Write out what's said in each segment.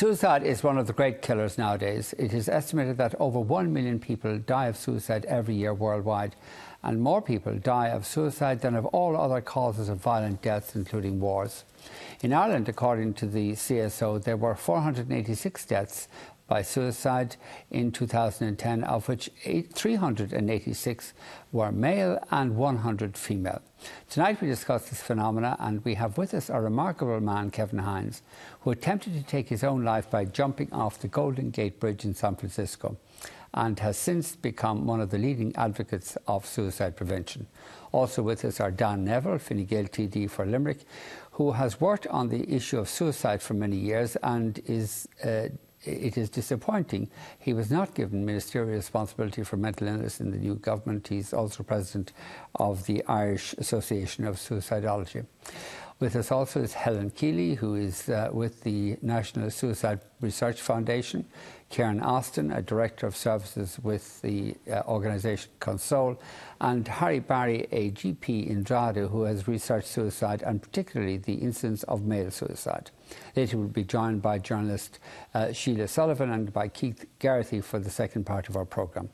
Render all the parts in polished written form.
Suicide is one of the great killers nowadays. It is estimated that over 1 million people die of suicide every year worldwide, and more people die of suicide than of all other causes of violent deaths, including wars. In Ireland, according to the CSO, there were 486 deaths by suicide in 2010, of which 386 were male and 100 female. Tonight we discuss this phenomena, and we have with us a remarkable man, Kevin Hines, who attempted to take his own life by jumping off the Golden Gate Bridge in San Francisco, and has since become one of the leading advocates of suicide prevention. Also with us are Dan Neville, Fine Gael TD for Limerick, who has worked on the issue of suicide for many years, and it is disappointing he was not given ministerial responsibility for mental illness in the new government. He's also president of the Irish Association of Suicidology. With us also is Helen Keeley, who is with the National Suicide Research Foundation, Kieran Austin, a Director of Services with the organisation Console, and Harry Barry, a GP in Drogheda, who has researched suicide and particularly the incidence of male suicide. Later we'll be joined by journalist Sheila Sullivan and by Keith Garrity for the second part of our programme.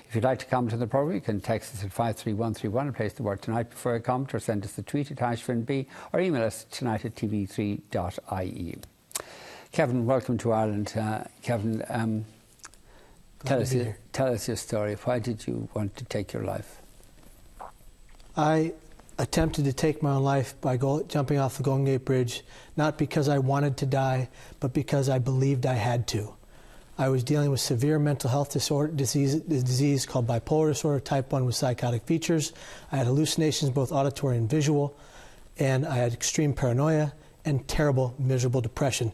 If you'd like to comment on the programme, you can text us at 53131 and place the word tonight before a comment, or send us a tweet at #FinB, or email us tonight at tv3.ie. Kevin, welcome to Ireland. Kevin, tell us your story. Why did you want to take your life? I attempted to take my own life by jumping off the Golden Gate Bridge, not because I wanted to die, but because I believed I had to. I was dealing with severe mental health disease called bipolar disorder, type 1 with psychotic features. I had hallucinations, both auditory and visual, and I had extreme paranoia and terrible, miserable depression.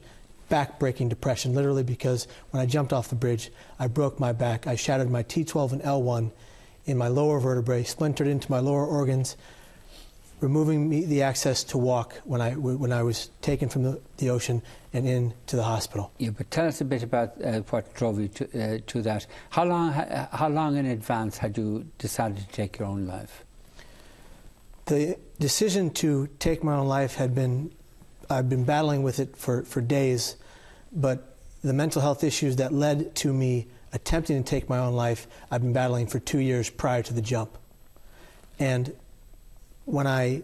Back-breaking depression, literally, because when I jumped off the bridge, I broke my back. I shattered my T12 and L1 in my lower vertebrae, splintered into my lower organs, removing me the access to walk when I was taken from the ocean and into the hospital. Yeah, but tell us a bit about what drove you to that. How long in advance had you decided to take your own life? The decision to take my own life I've been battling with it for days, but the mental health issues that led to me attempting to take my own life, I've been battling for 2 years prior to the jump. And it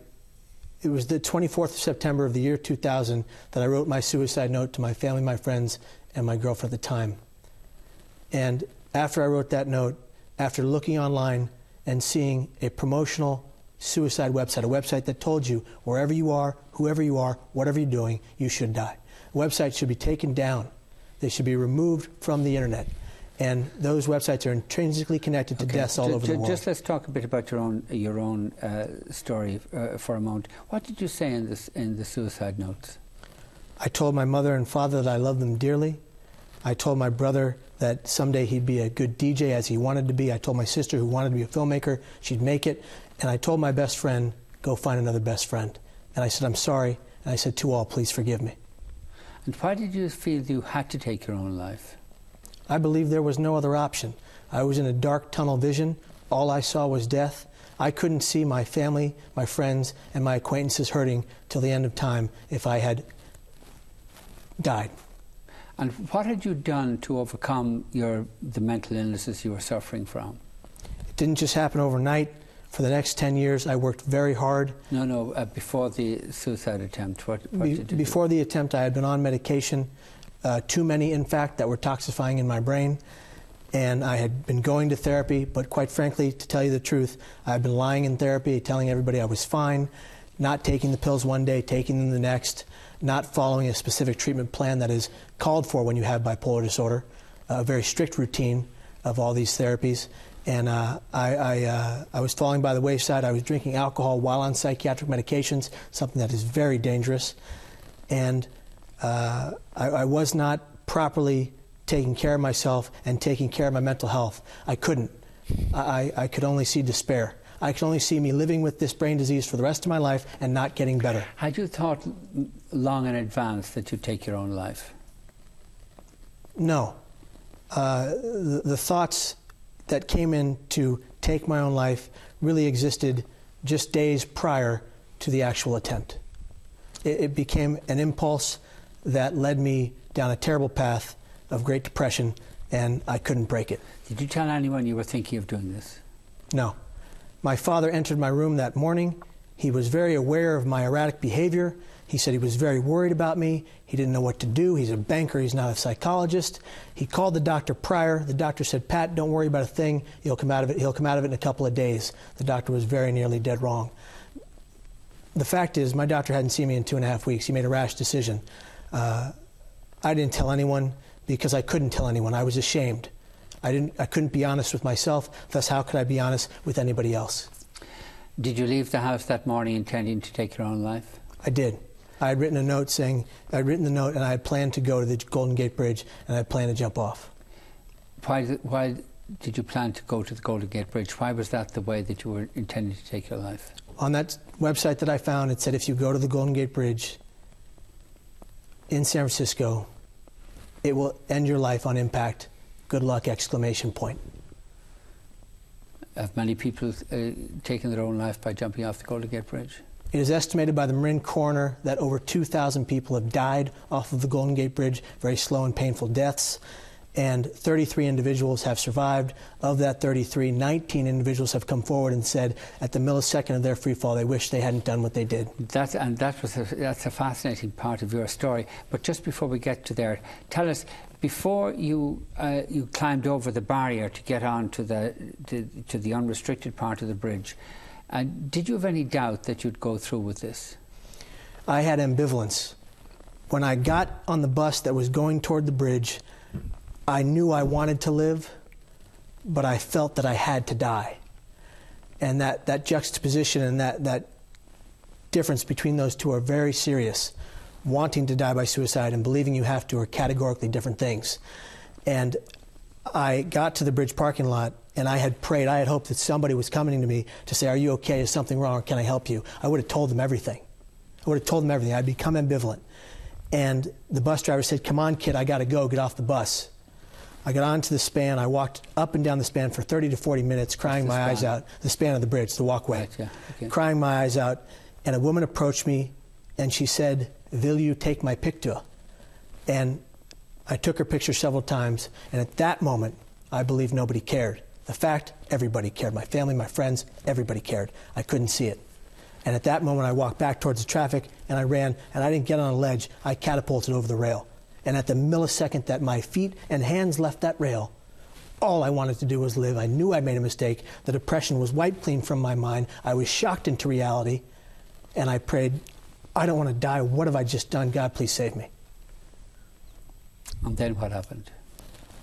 was the 24th of September of the year 2000 that I wrote my suicide note to my family, my friends, and my girlfriend at the time. And after I wrote that note, after looking online and seeing a promotional suicide website, a website that told you wherever you are, whoever you are, whatever you're doing, you should die. Websites should be taken down. They should be removed from the internet. And those websites are intrinsically connected to deaths all over the world. Just let's talk a bit about your own story for a moment. What did you say in the suicide notes? I told my mother and father that I loved them dearly. I told my brother that someday he'd be a good DJ as he wanted to be. I told my sister, who wanted to be a filmmaker, she'd make it. And I told my best friend, go find another best friend. And I said, I'm sorry. And I said, to all, please forgive me. And why did you feel you had to take your own life? I believe there was no other option. I was in a dark tunnel vision. All I saw was death. I couldn't see my family, my friends, and my acquaintances hurting till the end of time if I had died. And what had you done to overcome the mental illnesses you were suffering from? It didn't just happen overnight. For the next 10 years, I worked very hard. No, before the suicide attempt, what did you do? Before the attempt, I had been on medication, too many, in fact, that were toxifying in my brain. And I had been going to therapy, but quite frankly, to tell you the truth, I had been lying in therapy, telling everybody I was fine, not taking the pills one day, taking them the next, not following a specific treatment plan that is called for when you have bipolar disorder, a very strict routine of all these therapies. And I was falling by the wayside. I was drinking alcohol while on psychiatric medications, something that is very dangerous. And I was not properly taking care of myself and taking care of my mental health. I couldn't. I could only see despair. I could only see me living with this brain disease for the rest of my life and not getting better. Had you thought long in advance that you'd take your own life? No. The thoughts that came in to take my own life really existed just days prior to the actual attempt. It became an impulse that led me down a terrible path of Great Depression, and I couldn't break it. Did you tell anyone you were thinking of doing this? No. My father entered my room that morning. He was very aware of my erratic behavior. He said he was very worried about me. He didn't know what to do. He's a banker. He's not a psychologist. He called the doctor prior. The doctor said, "Pat, don't worry about a thing. He'll come out of it. He'll come out of it in a couple of days." The doctor was very nearly dead wrong. The fact is, my doctor hadn't seen me in 2.5 weeks. He made a rash decision. I didn't tell anyone because I couldn't tell anyone. I was ashamed. I couldn't be honest with myself. Thus, how could I be honest with anybody else? Did you leave the house that morning intending to take your own life? I did. I had written a note saying, I'd written the note and I had planned to go to the Golden Gate Bridge and I had planned to jump off. Why did you plan to go to the Golden Gate Bridge? Why was that the way that you were intending to take your life? On that website that I found, it said if you go to the Golden Gate Bridge in San Francisco, it will end your life on impact. Good luck, exclamation point. Have many people taken their own life by jumping off the Golden Gate Bridge? It is estimated by the Marin coroner that over 2,000 people have died off of the Golden Gate Bridge, very slow and painful deaths, and 33 individuals have survived. Of that 33, 19 individuals have come forward and said at the millisecond of their free fall they wish they hadn't done what they did. That's a fascinating part of your story. But just before we get to there, tell us, before you climbed over the barrier to get on to the unrestricted part of the bridge, did you have any doubt that you'd go through with this? I had ambivalence. When I got on the bus that was going toward the bridge, I knew I wanted to live, but I felt that I had to die. And that juxtaposition and that difference between those two are very serious. Wanting to die by suicide and believing you have to are categorically different things. And I got to the bridge parking lot and I had prayed, I had hoped that somebody was coming to me to say, "Are you okay? Is something wrong? Can I help you?" I would have told them everything. I would have told them everything. I'd become ambivalent. And the bus driver said, "Come on, kid, I got to go. Get off the bus." I got onto the span. I walked up and down the span for 30 to 40 minutes, crying my eyes out. The span of the bridge, the walkway. Right, yeah. Okay. Crying my eyes out. And a woman approached me and she said, "Will you take my picture?" And I took her picture several times. And at that moment, I believe nobody cared. The fact, everybody cared. My family, my friends, everybody cared. I couldn't see it. And at that moment, I walked back towards the traffic, and I ran, and I didn't get on a ledge. I catapulted over the rail. And at the millisecond that my feet and hands left that rail, all I wanted to do was live. I knew I made a mistake. The depression was wiped clean from my mind. I was shocked into reality, and I prayed, "I don't want to die. What have I just done? God, please save me." And then what happened?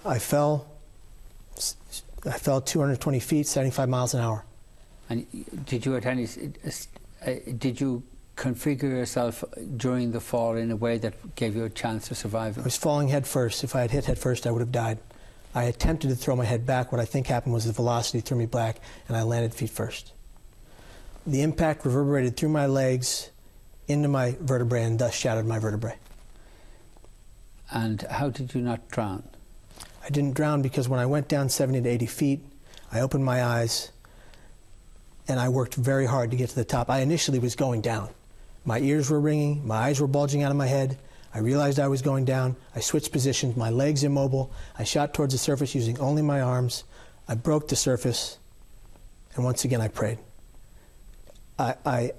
I fell 220 feet, 75 miles an hour. And did you configure yourself during the fall in a way that gave you a chance of surviving? I was falling head first. If I had hit head first, I would have died. I attempted to throw my head back. What I think happened was the velocity threw me back, and I landed feet first. The impact reverberated through my legs into my vertebrae and thus shattered my vertebrae. And how did you not drown? I didn't drown because when I went down 70 to 80 feet, I opened my eyes and I worked very hard to get to the top. I initially was going down. My ears were ringing, my eyes were bulging out of my head. I realized I was going down. I switched positions, my legs immobile. I shot towards the surface using only my arms. I broke the surface, and once again I prayed. I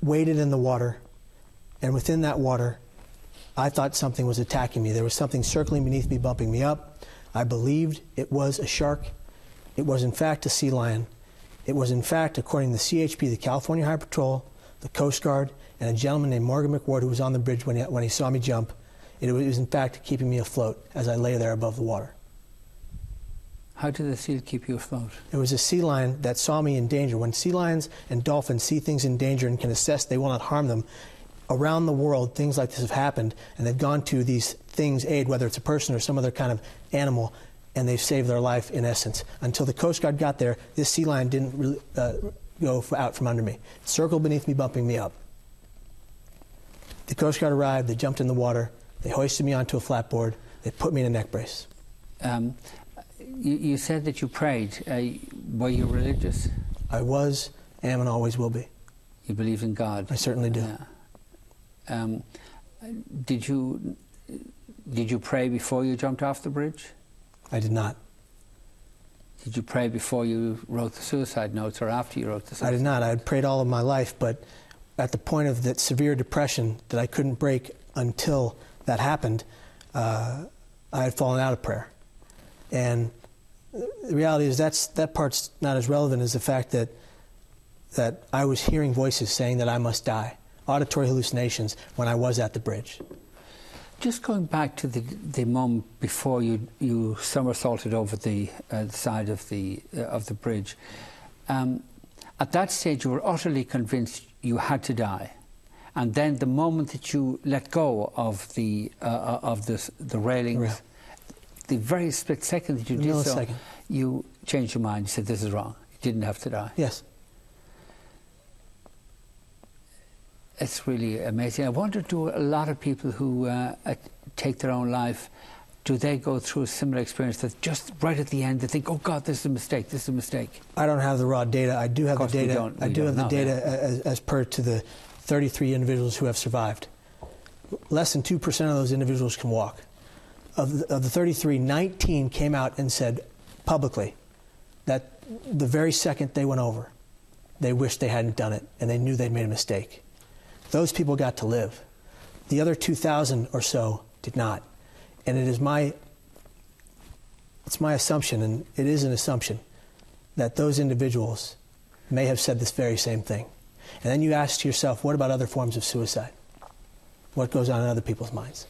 waded in the water, and within that water, I thought something was attacking me. There was something circling beneath me, bumping me up. I believed it was a shark. It was in fact a sea lion. It was in fact, according to the CHP, the California High Patrol, the Coast Guard, and a gentleman named Morgan McWard who was on the bridge when he saw me jump. It was in fact keeping me afloat as I lay there above the water. How did the seal keep you afloat? It was a sea lion that saw me in danger. When sea lions and dolphins see things in danger and can assess they will not harm them, around the world things like this have happened, and they've gone to these things' aid, whether it's a person or some other kind of animal, and they've saved their life in essence. Until the Coast Guard got there, this sea lion didn't really, go out from under me. It circled beneath me, bumping me up. The Coast Guard arrived, they jumped in the water, they hoisted me onto a flatboard, they put me in a neck brace. You said that you prayed. Were you religious? I was, am, and always will be. You believe in God? I certainly do. Yeah. Did you pray before you jumped off the bridge? I did not. Did you pray before you wrote the suicide notes or after you wrote the suicide? I did not. I had prayed all of my life, but at the point of that severe depression that I couldn't break until that happened, I had fallen out of prayer. And the reality is that part's not as relevant as the fact that I was hearing voices saying that I must die, auditory hallucinations when I was at the bridge. Just going back to the moment before you somersaulted over the side of the bridge, at that stage you were utterly convinced you had to die, and then the moment that you let go of the railings, the very split second that you did so, you changed your mind. You said, "This is wrong. You didn't have to die." Yes. It's really amazing. I wonder, do a lot of people who take their own life, do they go through a similar experience that just right at the end they think, "Oh God, this is a mistake, this is a mistake"? I don't have the raw data. I do have the data. I do have the data as per to the 33 individuals who have survived. Less than 2% of those individuals can walk. Of the 33, 19 came out and said publicly that the very second they went over, they wished they hadn't done it and they knew they'd made a mistake. Those people got to live. The other 2,000 or so did not. And it's my assumption, and it is an assumption, that those individuals may have said this very same thing. And then you ask yourself, what about other forms of suicide? What goes on in other people's minds?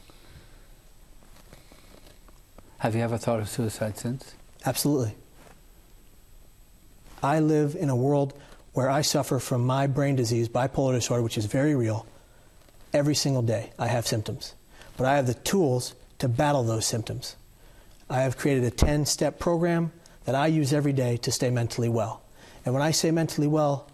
Have you ever thought of suicide since? Absolutely. I live in a world where I suffer from my brain disease, bipolar disorder, which is very real. Every single day I have symptoms. But I have the tools to battle those symptoms. I have created a 10-step program that I use every day to stay mentally well. And when I say mentally well,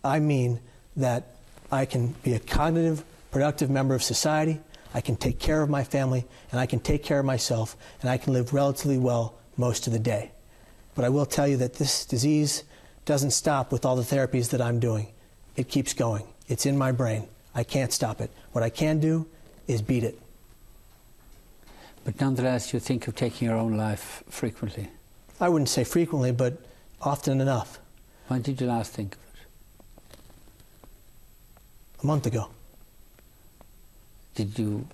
I mean that I can be a cognitive, productive member of society, I can take care of my family, and I can take care of myself, and I can live relatively well most of the day. But I will tell you that this disease doesn't stop with all the therapies that I'm doing. It keeps going. It's in my brain. I can't stop it. What I can do is beat it. But nonetheless, you think of taking your own life frequently? I wouldn't say frequently, but often enough. When did you last think of it? A month ago. Did you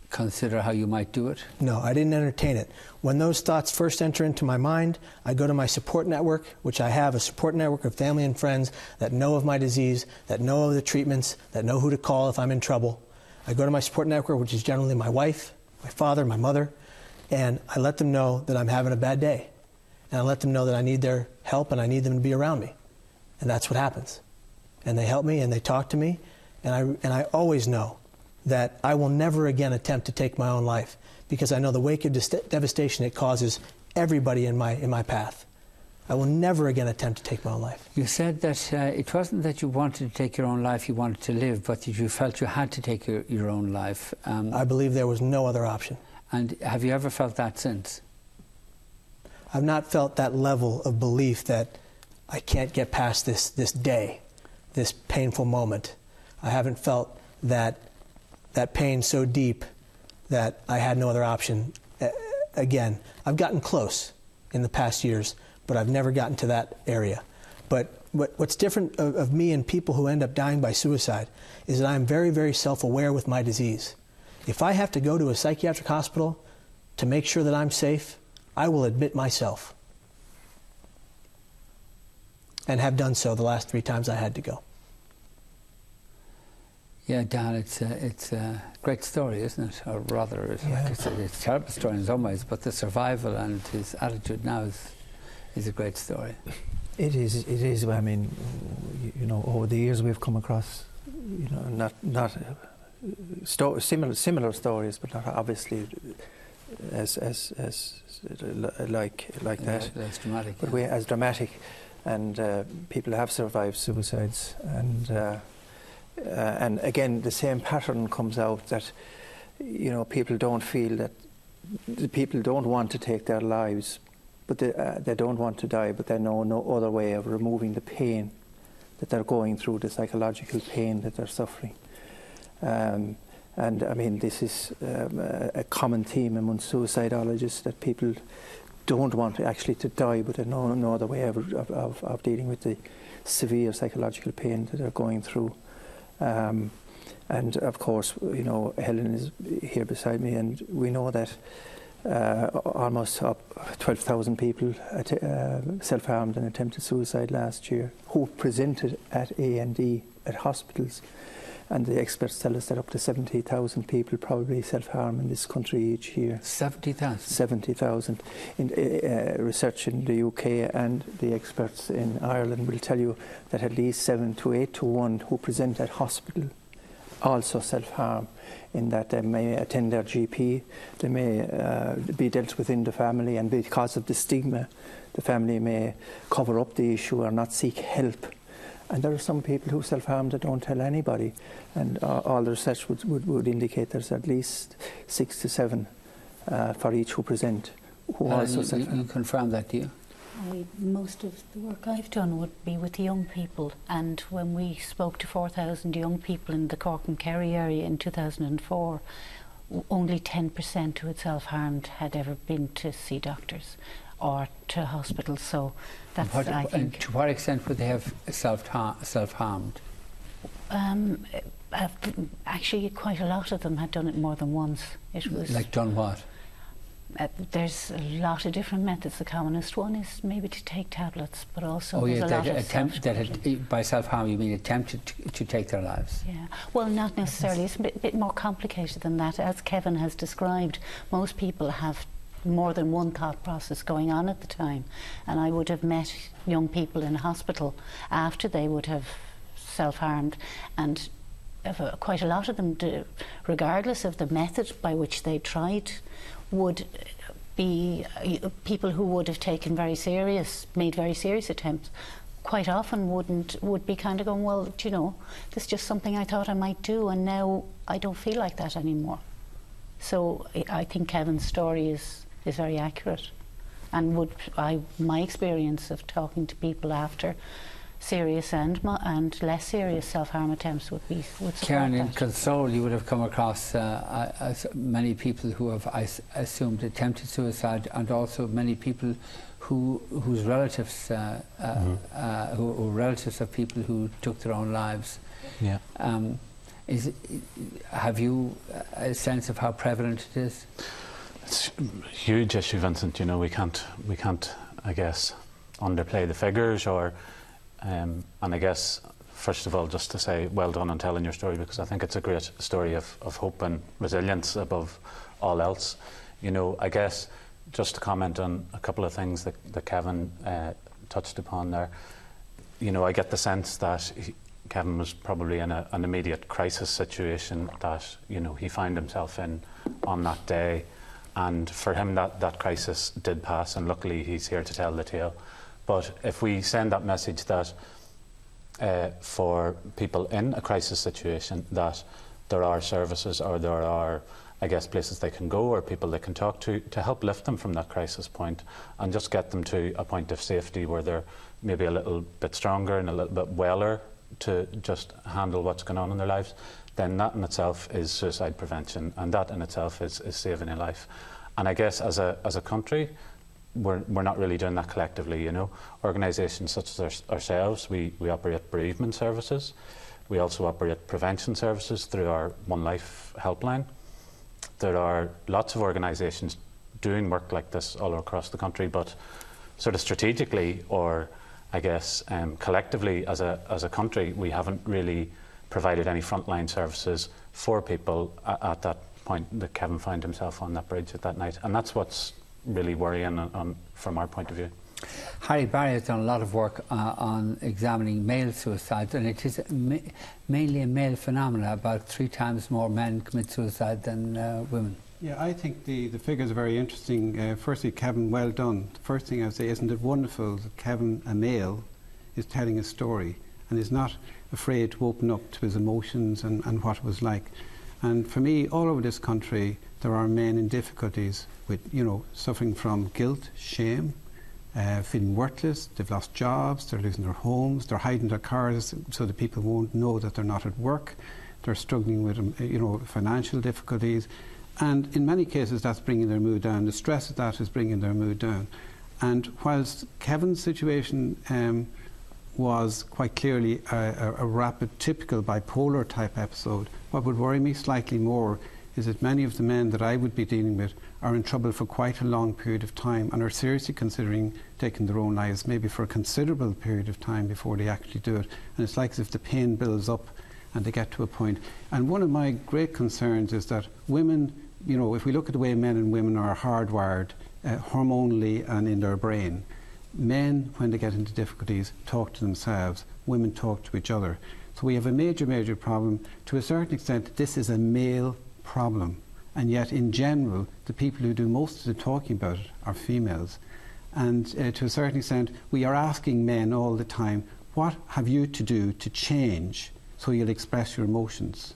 consider how you might do it? No, I didn't entertain it. When those thoughts first enter into my mind, I go to my support network, which I have a support network of family and friends that know of my disease, that know of the treatments, that know who to call if I'm in trouble. I go to my support network, which is generally my wife, my father, my mother, and I let them know that I'm having a bad day. And I let them know that I need their help and I need them to be around me. And that's what happens. And they help me and they talk to me, and I always know that I will never again attempt to take my own life, because I know the wake of devastation it causes everybody in my path. I will never again attempt to take my own life. You said that it wasn't that you wanted to take your own life, you wanted to live, but that you felt you had to take your own life. I believe there was no other option. And have you ever felt that since? I've not felt that level of belief that I can't get past this day, this painful moment. I haven't felt that pain so deep that I had no other option. Again, I've gotten close in the past years, but I've never gotten to that area. But what's different of me and people who end up dying by suicide is that I'm very, very self-aware with my disease. If I have to go to a psychiatric hospital to make sure that I'm safe, I will admit myself. And have done so the last 3 times I had to go. Yeah, Dan, it's a great story, isn't it? Or rather, Yeah. it's a terrible story in some ways, but the survival and his attitude now is a great story. It is. I mean, you know, over the years we've come across, you know, not similar stories, but not obviously as like that. As dramatic. But as dramatic, and people have survived suicides, and again the same pattern comes out, that, you know, people don't feel that the people don't want to take their lives, but they don't want to die, but they know no other way of removing the pain that they're going through, the psychological pain that they're suffering. And And I mean, this is a common theme among suicidologists, that people don't want actually to die, but they know no other way of dealing with the severe psychological pain that they're going through. And of course, you know, Helen is here beside me, and we know that almost 12,000 people self-harmed and attempted suicide last year, who presented at A&E, at hospitals. And the experts tell us that up to 70,000 people probably self-harm in this country each year. 70,000? 70,000. Research in the UK and the experts in Ireland will tell you that at least 7 to 8 to 1 who present at hospital also self-harm, in that they may attend their GP, they may be dealt with in the family, and because of the stigma, the family may cover up the issue or not seek help. And there are some people who self-harm that don't tell anybody, and all the research would indicate there's at least 6 to 7 for each who present who also self-harm. You confirm that, do you? Most of the work I've done would be with young people, and when we spoke to 4,000 young people in the Cork and Kerry area in 2004, only 10% who had self-harmed had ever been to see doctors or to hospitals. So that's, I think... And to what extent would they have self-harmed? Actually, quite a lot of them had done it more than once. It was... Like done what? There's a lot of different methods. The commonest one is maybe to take tablets, but also by self-harm you mean attempted to take their lives? Yeah, well, not necessarily. It's a bit more complicated than that. As Kevin has described, most people have more than one thought process going on at the time, and I would have met young people in a hospital after they would have self-harmed, and quite a lot of them, regardless of the method by which they tried, would be people who would have made very serious attempts. Quite often would be kind of going, well, do you know, this is just something I thought I might do, and now I don't feel like that anymore. So I think Kevin's story is very accurate, and my experience of talking to people after serious and less serious self-harm attempts would support Karen, in that. Console you would have come across many people who have, I assumed, attempted suicide, and also many people whose relatives who were relatives of people who took their own lives. Yeah. Have you a sense of how prevalent it is? It's a huge issue, Vincent. You know, we can't I guess underplay the figures, or and I guess, first of all, just to say well done on telling your story, because I think it's a great story of hope and resilience above all else. You know, I guess just to comment on a couple of things that Kevin touched upon there. You know, I get the sense that Kevin was probably in an immediate crisis situation that, you know, he found himself in on that day, and for him that crisis did pass, and luckily he's here to tell the tale. But if we send that message that for people in a crisis situation, that there are services, or there are, I guess, places they can go, or people they can talk to help lift them from that crisis point, and just get them to a point of safety where they're maybe a little bit stronger and a little bit weller to just handle what's going on in their lives, then that in itself is suicide prevention, and that in itself is saving a life. And I guess as a country, we're not really doing that collectively, you know. Organisations such as ourselves, we operate bereavement services. We also operate prevention services through our One Life helpline. There are lots of organisations doing work like this all across the country, but sort of strategically, or I guess collectively as a country, we haven't really provided any frontline services for people at that point that Kevin found himself on that bridge at that night. And that's what's really worrying from our point of view. Harry Barry has done a lot of work on examining male suicides, and it is mainly a male phenomenon. About 3 times more men commit suicide than women. Yeah, I think the figures are very interesting. Firstly, Kevin, well done. The first thing I would say, isn't it wonderful that Kevin, a male, is telling a story and is not afraid to open up to his emotions and what it was like. And for me, all over this country, there are men in difficulties with, you know, suffering from guilt, shame, feeling worthless. They've lost jobs, they're losing their homes, they're hiding their cars so that people won't know that they're not at work. they're struggling with, financial difficulties. And in many cases, that's bringing their mood down. The stress of that is bringing their mood down. And whilst Kevin's situation was quite clearly a rapid, typical bipolar type episode, what would worry me slightly more is that many of the men that I would be dealing with are in trouble for quite a long period of time and are seriously considering taking their own lives, maybe for a considerable period of time before they actually do it. And it's like as if the pain builds up and they get to a point. And one of my great concerns is that women, if we look at the way men and women are hardwired hormonally and in their brain, men, when they get into difficulties, talk to themselves. Women talk to each other. So we have a major, major problem. To a certain extent, this is a male problem. And yet, in general, the people who do most of the talking about it are females. And to a certain extent, we are asking men all the time, what have you to do to change so you'll express your emotions?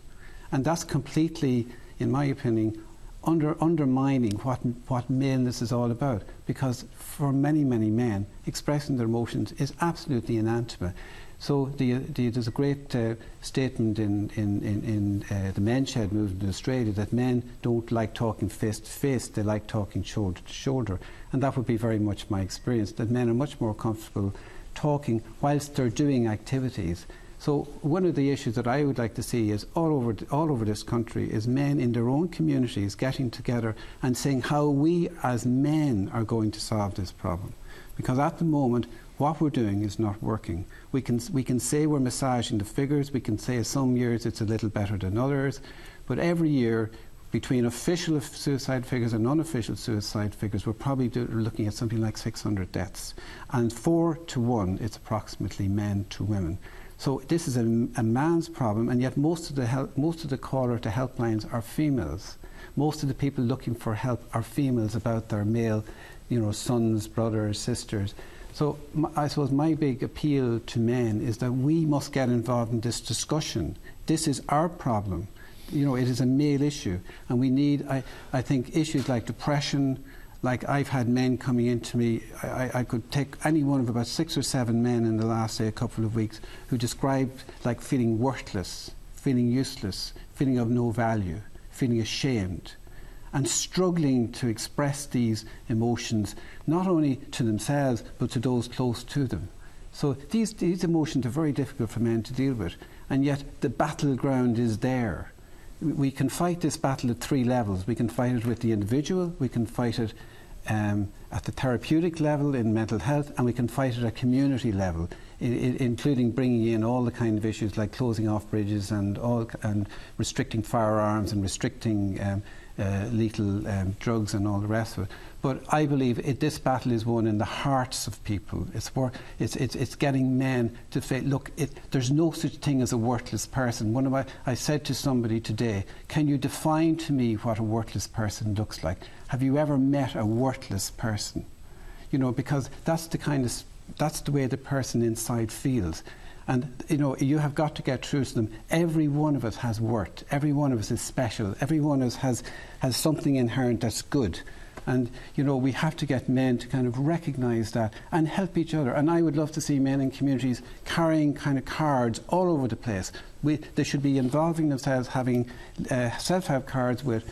And that's completely, in my opinion, undermining what maleness is all about, because for many, many men, expressing their emotions is absolutely anathema. So there's a great statement in the Men Shed movement in Australia that men don't like talking face to face, they like talking shoulder to shoulder. And that would be very much my experience, that men are much more comfortable talking whilst they're doing activities. So one of the issues that I would like to see is all over this country is men in their own communities getting together and saying how we as men are going to solve this problem. Because at the moment, what we're doing is not working. We can say we're massaging the figures, we can say some years it's a little better than others, but every year between official suicide figures and unofficial suicide figures, we're probably looking at something like 600 deaths. And 4 to 1, it's approximately men to women. So this is a man's problem, and yet most of the caller to helplines are females. Most of the people looking for help are females about their male, sons, brothers, sisters. So I suppose my big appeal to men is that we must get involved in this discussion. This is our problem. It is a male issue, and we need, I think, issues like depression. Like I've had men coming into me, I could take any one of about 6 or 7 men in the last, say, a couple of weeks who described like feeling worthless, feeling useless, feeling of no value, feeling ashamed, and struggling to express these emotions, not only to themselves, but to those close to them. So these emotions are very difficult for men to deal with, and yet the battleground is there. We can fight this battle at 3 levels. We can fight it with the individual, we can fight it at the therapeutic level in mental health, and we can fight it at community level, including bringing in all the kind of issues like closing off bridges and restricting firearms and restricting lethal drugs and all the rest of it. But I believe this battle is won in the hearts of people. It's getting men to say, look, there's no such thing as a worthless person. I said to somebody today, can you define to me what a worthless person looks like? Have you ever met a worthless person? Because that's the way the person inside feels. And you have got to get through to them. Every one of us has worth. Every one of us is special. Every one of us has something inherent that's good. And we have to get men to kind of recognise that and help each other. And I would love to see men in communities carrying kind of cards all over the place. They should be involving themselves, having self-help cards with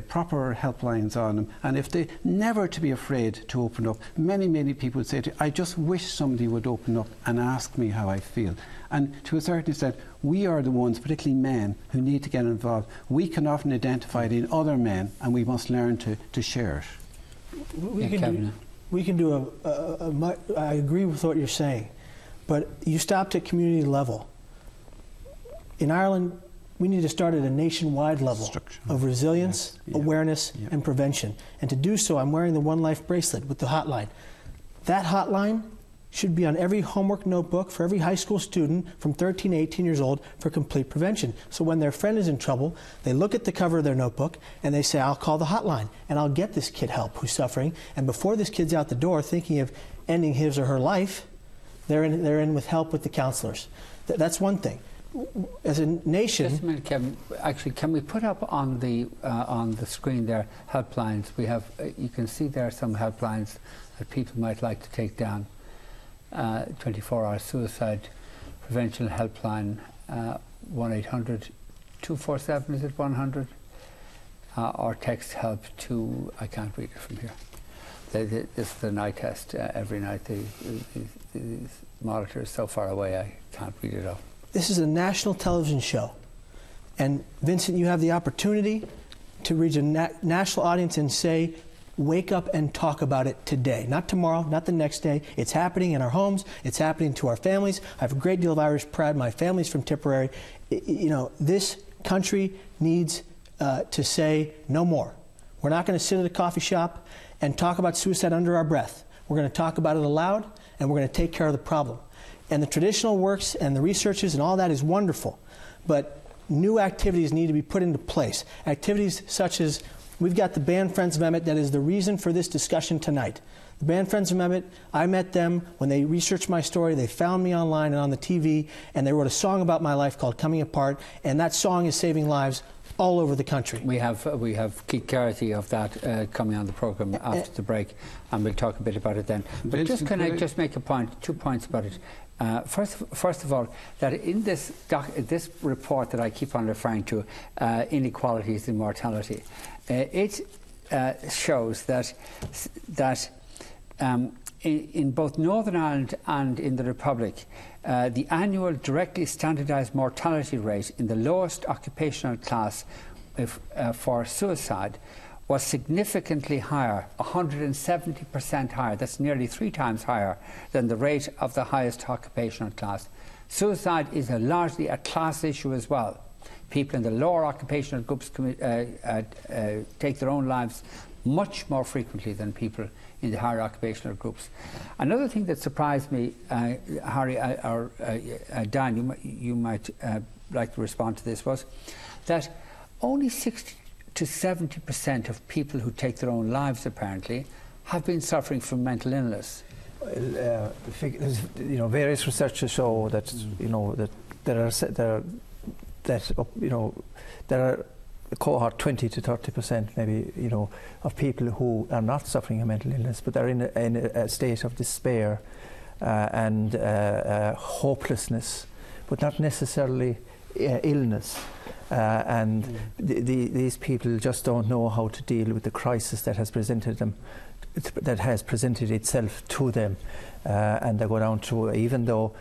proper helplines on them, and if they never to be afraid to open up. Many people would say to you, I just wish somebody would open up and ask me how I feel. And to a certain extent, we are the ones, particularly men, who need to get involved. We can often identify it in other men, and we must learn to share it. We can do I agree with what you're saying, but you stopped at community level. In Ireland, we need to start at a nationwide level of resilience, awareness, and prevention. And to do so, I'm wearing the One Life bracelet with the hotline. That hotline should be on every homework notebook for every high school student from 13 to 18 years old for complete prevention. So when their friend is in trouble, they look at the cover of their notebook and they say, I'll call the hotline and I'll get this kid help who's suffering. And before this kid's out the door thinking of ending his or her life, they're in with help with the counselors. That's one thing. As a nation, just a minute, Kevin. Actually, can we put up on the screen there helplines? We have. You can see there are some helplines that people might like to take down. 24-hour suicide prevention helpline, 1-800 247, is it 100? Or text help to, I can't read it from here. This is the night test every night. The monitor is so far away I can't read it off. This is a national television show. And Vincent, you have the opportunity to reach a national audience and say, wake up and talk about it today. Not tomorrow, not the next day. It's happening in our homes. It's happening to our families. I have a great deal of Irish pride. My family's from Tipperary. You know, this country needs to say no more. We're not going to sit at a coffee shop and talk about suicide under our breath. We're going to talk about it aloud, and we're going to take care of the problem. And the traditional works and the researches and all that is wonderful, but new activities need to be put into place. Activities such as, we've got the Band Friends Amendment that is the reason for this discussion tonight. The Band Friends Amendment, I met them when they researched my story. They found me online and on the TV, and they wrote a song about my life called Coming Apart, and that song is saving lives all over the country. We have Keith Garrity of that coming on the programme after the break, and we'll talk a bit about it then. But Vincent, can I just make a point, 2 points about it. First of all, that in this report that I keep on referring to, inequalities in mortality, it shows that in both Northern Ireland and in the Republic, the annual directly standardised mortality rate in the lowest occupational class for suicide was significantly higher, 170% higher. That's nearly 3 times higher than the rate of the highest occupational class. Suicide is largely a class issue as well. People in the lower occupational groups take their own lives much more frequently than people in the higher occupational groups. Another thing that surprised me, Harry or Dan, you might like to respond to this, was that only 60 to 70% of people who take their own lives, apparently, have been suffering from mental illness. Well, various researchers show that there are a cohort 20 to 30% maybe of people who are not suffering a mental illness, but they're in a state of despair and hopelessness, but not necessarily illness. These people just don't know how to deal with the crisis that has presented itself to them, and they go down to, even though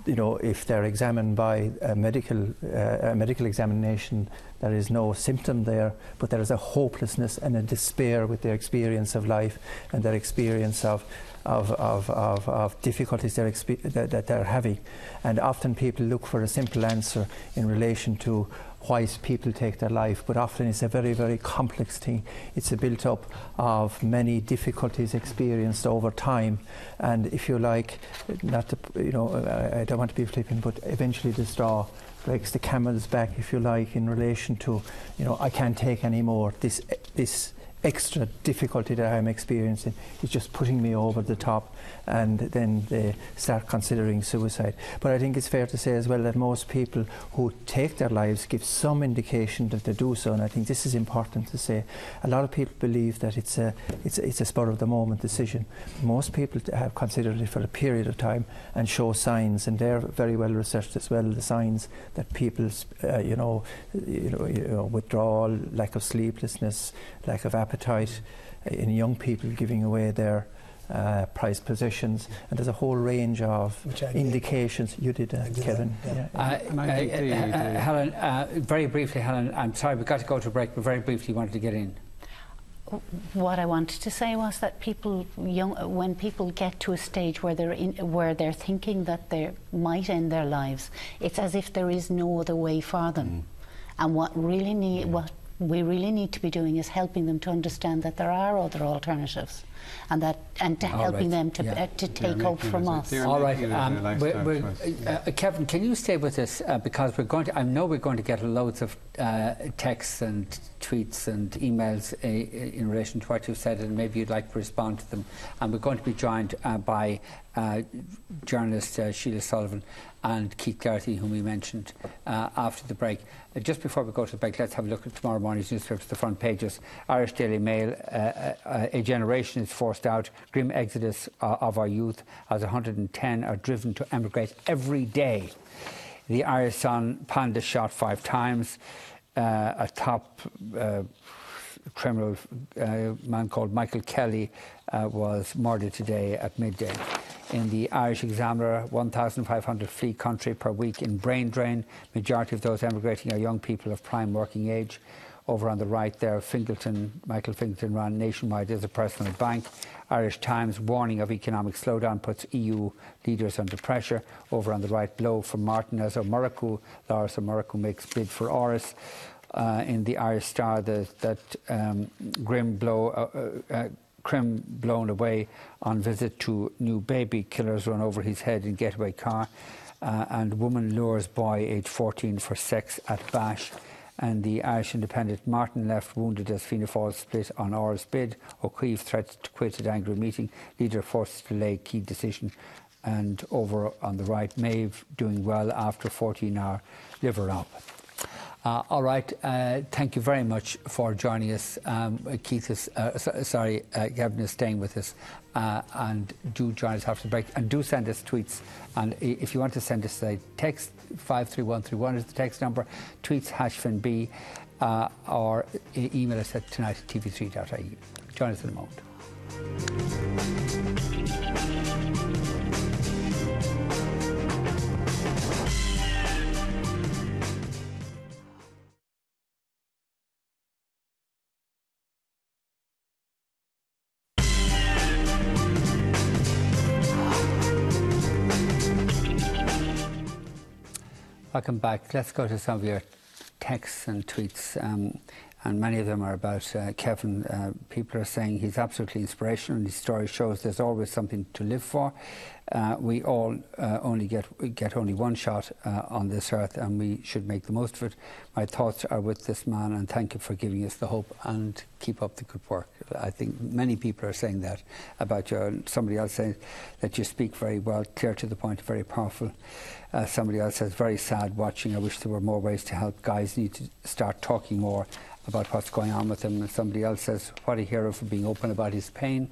if they're examined by a medical examination, there is no symptom there, but there is a hopelessness and a despair with their experience of life and their experience of difficulties that they're having. And often people look for a simple answer in relation to why people take their life, but often it's a very, very complex thing. It's a built up of many difficulties experienced over time, and if you like, not to, I don't want to be flippant, but eventually the straw breaks the camel's back, if you like, in relation to, I can't take any more. This extra difficulty that I'm experiencing is just putting me over the top, and then they start considering suicide. But I think it's fair to say as well that most people who take their lives give some indication that they do so, and I think this is important to say. A lot of people believe that it's a spur of the moment decision. Most people have considered it for a period of time and show signs, and they're very well researched as well, the signs that people's withdrawal, lack of sleeplessness, lack of appetite in young people, giving away their prized possessions, and there's a whole range of indications. You did, Kevin. Helen, very briefly, Helen, I'm sorry, we've got to go to a break, but very briefly you wanted to get in. What I wanted to say was that when people get to a stage where they're thinking that they might end their lives, it's as if there is no other way for them. And what we really need to be doing is helping them to understand that there are other alternatives, and helping them to take hope from us. All right, Kevin, can you stay with us because I know we're going to get loads of texts and tweets and emails in relation to what you've said, and maybe you'd like to respond to them. And we're going to be joined by journalist Sheila Sullivan and Keith Garrity, whom we mentioned after the break. Just before we go to the break, let's have a look at tomorrow morning's newspapers, the front pages. Irish Daily Mail, a generation is forced out, grim exodus of our youth as 110 are driven to emigrate every day. The Irish Sun, panda shot 5 times. A top criminal man called Michael Kelly was murdered today at midday. In the Irish Examiner, 1,500 flee country per week in brain drain. Majority of those emigrating are young people of prime working age. Over on the right there, Michael Fingleton ran nationwide as a personal bank. Irish Times, warning of economic slowdown puts EU leaders under pressure. Over on the right, blow from Martinez O'Murraku. Lawrence O'Murraku makes bid for Oris. In the Irish Star, Crim blown away on visit to new baby. Killers run over his head in getaway car. And woman lures boy aged 14 for sex at Bash. And the Irish Independent, Martin left wounded as Fianna Fáil split on Orr's bid. O'Keefe threats to quit at angry meeting. Leader forced to delay key decision. And over on the right, Maeve doing well after 14-hour liver op. All right, thank you very much for joining us. Keith is, Kevin is staying with us. And do join us after the break. And do send us tweets. And if you want to send us a text, 53131 is the text number. Tweets #FinB or email us at tonight@tv3.ie. Join us in a moment. Welcome back. Let's go to some of your texts and tweets, and many of them are about Kevin. People are saying he's absolutely inspirational, and his story shows there's always something to live for. We all only get only one shot on this earth, and we should make the most of it. My thoughts are with this man, and thank you for giving us the hope, and keep up the good work. I think many people are saying that about you. Somebody else saying that you speak very well, clear to the point, very powerful. Somebody else says, very sad watching. I wish there were more ways to help. Guys need to start talking more about what's going on with him. And somebody else says, what a hero for being open about his pain.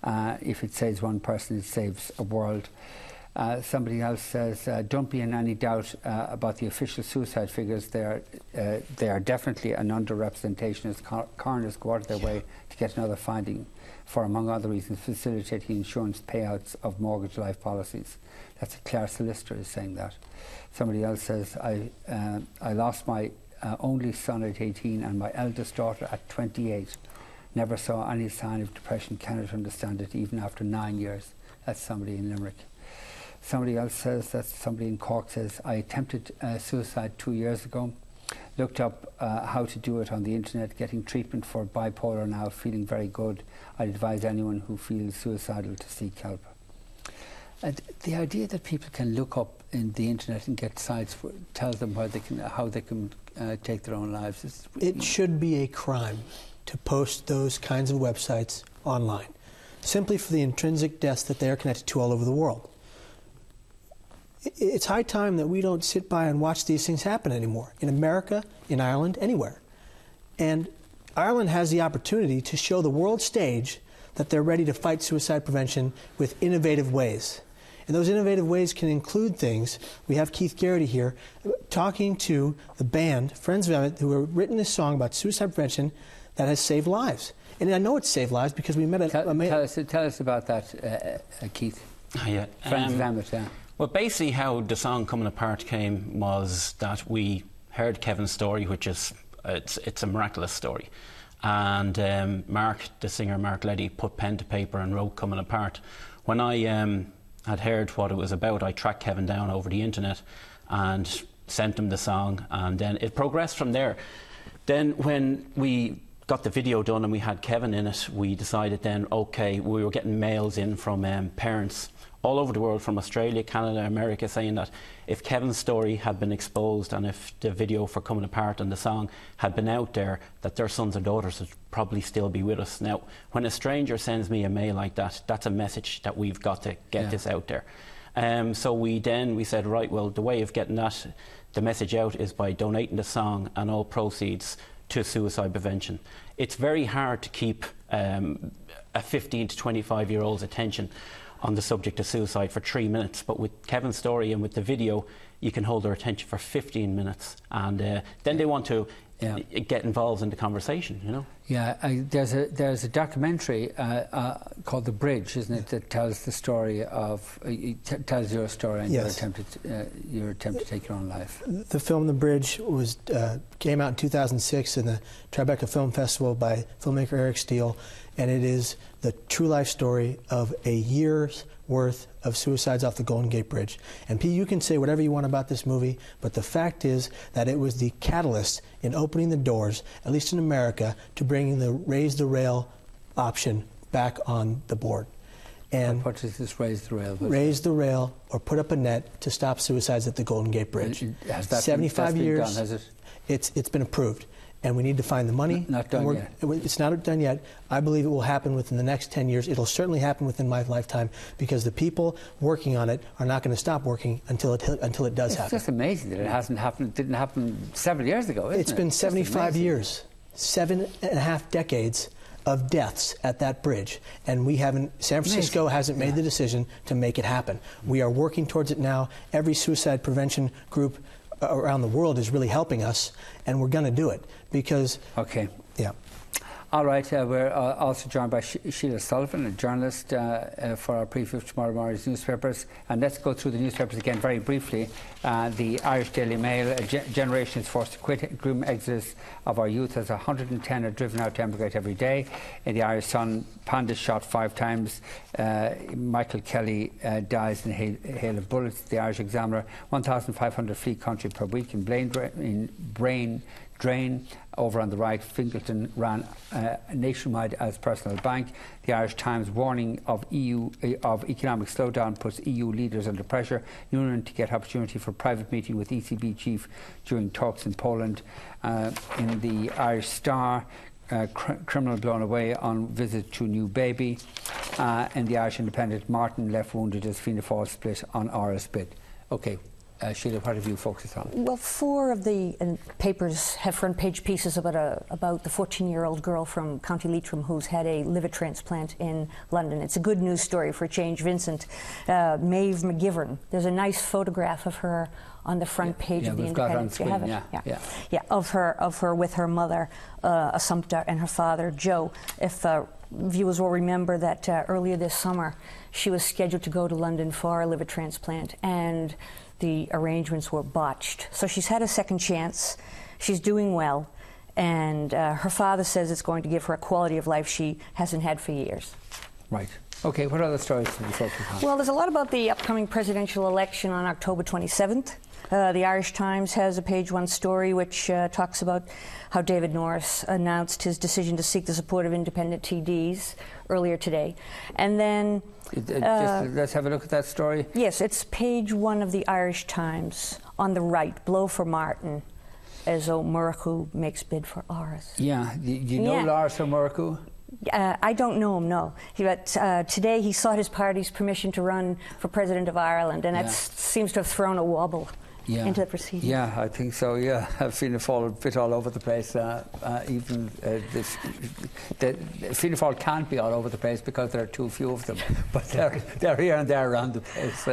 If it saves one person, it saves a world. Somebody else says, don't be in any doubt about the official suicide figures. They are definitely an underrepresentation as coroners go out of their way to get another finding for, among other reasons, facilitating insurance payouts of mortgage life policies. That's a Claire solicitor is saying that. Somebody else says, I lost my only son at 18 and my eldest daughter at 28. Never saw any sign of depression, cannot understand it even after 9 years. That's somebody in Limerick. Somebody else says, that's somebody in Cork, says, I attempted suicide 2 years ago. Looked up how to do it on the internet, getting treatment for bipolar now, feeling very good. I'd advise anyone who feels suicidal to seek help. The idea that people can look up in the internet and get sites tells them how they can take their own lives. It should be a crime to post those kinds of websites online, simply for the intrinsic deaths that they are connected to all over the world. It's high time that we don't sit by and watch these things happen anymore, in America, in Ireland, anywhere. And Ireland has the opportunity to show the world stage that they're ready to fight suicide prevention with innovative ways. And those innovative ways can include things. We have Keith Garrity here talking to the band, Friends of Emmett, who have written this song about suicide prevention that has saved lives. And I know it's saved lives because we met Tell us about that, Keith. Yeah. Friends of Emmett, yeah. Well, basically how the song Coming Apart came was that we heard Kevin's story, which is, it's a miraculous story. And Mark, the singer Mark Leddy, put pen to paper and wrote Coming Apart. When I had heard what it was about, I tracked Kevin down over the internet and sent him the song, and then it progressed from there. Then when we got the video done and we had Kevin in it, we decided then, okay, we were getting mails in from parents all over the world, from Australia, Canada, America, saying that if Kevin's story had been exposed and if the video for Coming Apart and the song had been out there, that their sons and daughters would probably still be with us. Now, when a stranger sends me a mail like that, that's a message that we've got to get this out there. So we said, right, well, the way of getting the message out is by donating the song and all proceeds to suicide prevention. It's very hard to keep a 15 to 25-year-old's attention on the subject of suicide for 3 minutes, but with Kevin's story and with the video, you can hold their attention for 15 minutes, and then they want to get involved in the conversation, you know. Yeah, there's a documentary called The Bridge, isn't it, that tells the story of tells your story and Yes. your attempt to take your own life. The film The Bridge came out in 2006 in the Tribeca Film Festival by filmmaker Eric Steele, and it is the true life story of a year's worth of suicides off the Golden Gate Bridge. And Pete, you can say whatever you want about this movie, but the fact is that it was the catalyst in opening the doors, at least in America, to bringing the raise the rail option back on the board. And what is this raise the rail? Raise the rail or put up a net to stop suicides at the Golden Gate Bridge. Has that 75 been years. done, has it? It's been approved. And we need to find the money. Not done yet. It's not done yet. I believe it will happen within the next 10 years. It'll certainly happen within my lifetime, because the people working on it are not going to stop working until it does happen. It's just amazing that it hasn't happened. It didn't happen several years ago, isn't it? It's been 75 years, 7.5 decades of deaths at that bridge, and San Francisco hasn't made the decision to make it happen. We are working towards it now. Every suicide prevention group around the world is really helping us, and we're going to do it because... Okay. Yeah. All right, we're also joined by Sheila Sullivan, a journalist for our preview of tomorrow morning's newspapers. And let's go through the newspapers again very briefly. The Irish Daily Mail, a generation is forced to quit. Grim exodus of our youth as 110 are driven out to emigrate every day. In the Irish Sun, Pandas shot 5 times. Michael Kelly dies in hail of bullets. The Irish Examiner, 1,500 flee country per week in brain drain. Over on the right, Fingleton ran nationwide as personal bank. The Irish Times, warning of economic slowdown puts EU leaders under pressure. Union to get opportunity for private meeting with ECB chief during talks in Poland. In the Irish Star, criminal blown away on visit to new baby. In the Irish Independent, Martin left wounded as Fianna Fáil split on Irish bid. Okay. Sheila, what have you focused on? Well, 4 of the papers have front page pieces about the 14-year-old girl from County Leitrim who's had a liver transplant in London. It's a good news story for a change. Vincent, Maeve McGivern, there's a nice photograph of her on the front page of the Independent. Got it on screen, yeah, of her with her mother, Assumpta, and her father, Joe. If viewers will remember that earlier this summer, she was scheduled to go to London for a liver transplant, and the arrangements were botched. So she's had a second chance. She's doing well, and her father says it's going to give her a quality of life she hasn't had for years. Right. Okay, what other stories can you focus on? Well, there's a lot about the upcoming presidential election on October 27th. The Irish Times has a page 1 story which talks about how David Norris announced his decision to seek the support of independent TDs earlier today. And then... let's have a look at that story. Yes, it's page 1 of the Irish Times. On the right, blow for Martin as O'Murchu makes bid for Áras. Yeah, you know Lars O'Murchu? I don't know him, no. But today he sought his party's permission to run for President of Ireland, and that seems to have thrown a wobble into the proceedings. Yeah, I think so, yeah. I've seen it fall a bit all over the place. Even Fianna Fáil can't be all over the place because there are too few of them. But they're here and there around the place.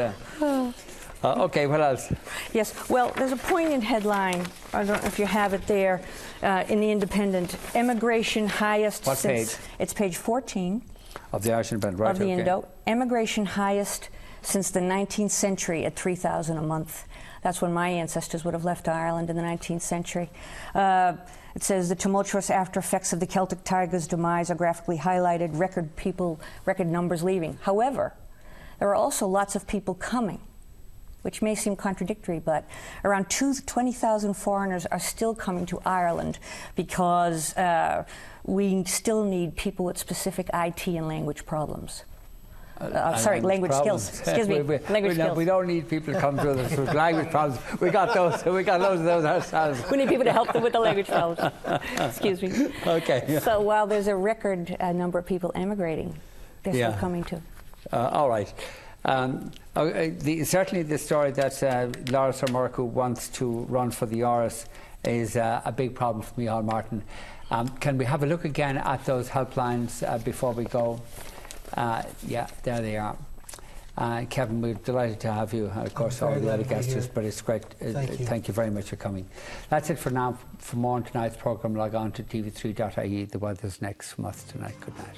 Okay, what else? Yes, well, there's a poignant headline, I don't know if you have it there, in the Independent. Emigration highest what since... page? It's page 14. Of the Irish Independent, right, of the okay. Indo. Emigration highest since the 19th century at 3,000 a month. That's when my ancestors would have left Ireland in the 19th century. It says the tumultuous after effects of the Celtic Tiger's demise are graphically highlighted, record numbers leaving. However, there are also lots of people coming, which may seem contradictory, but around 20,000 foreigners are still coming to Ireland because we still need people with specific IT and language problems. Language skills. Excuse me. Language skills. We don't need people to come to us with language problems. We got those. We got loads of those ourselves. We need people to help them with the language problems. Excuse me. Okay. Yeah. So while there's a record number of people emigrating, they're still coming too. All right. Certainly the story that Lars O'Murchu wants to run for the Áras is a big problem for me, Martin. Can we have a look again at those helplines before we go? Yeah, there they are. Kevin, we're delighted to have you. Of course, all the other guests, but it's great. Thank you very much for coming. That's it for now. For more on tonight's programme, log on to tv3.ie. The weather's next from us tonight. Good night.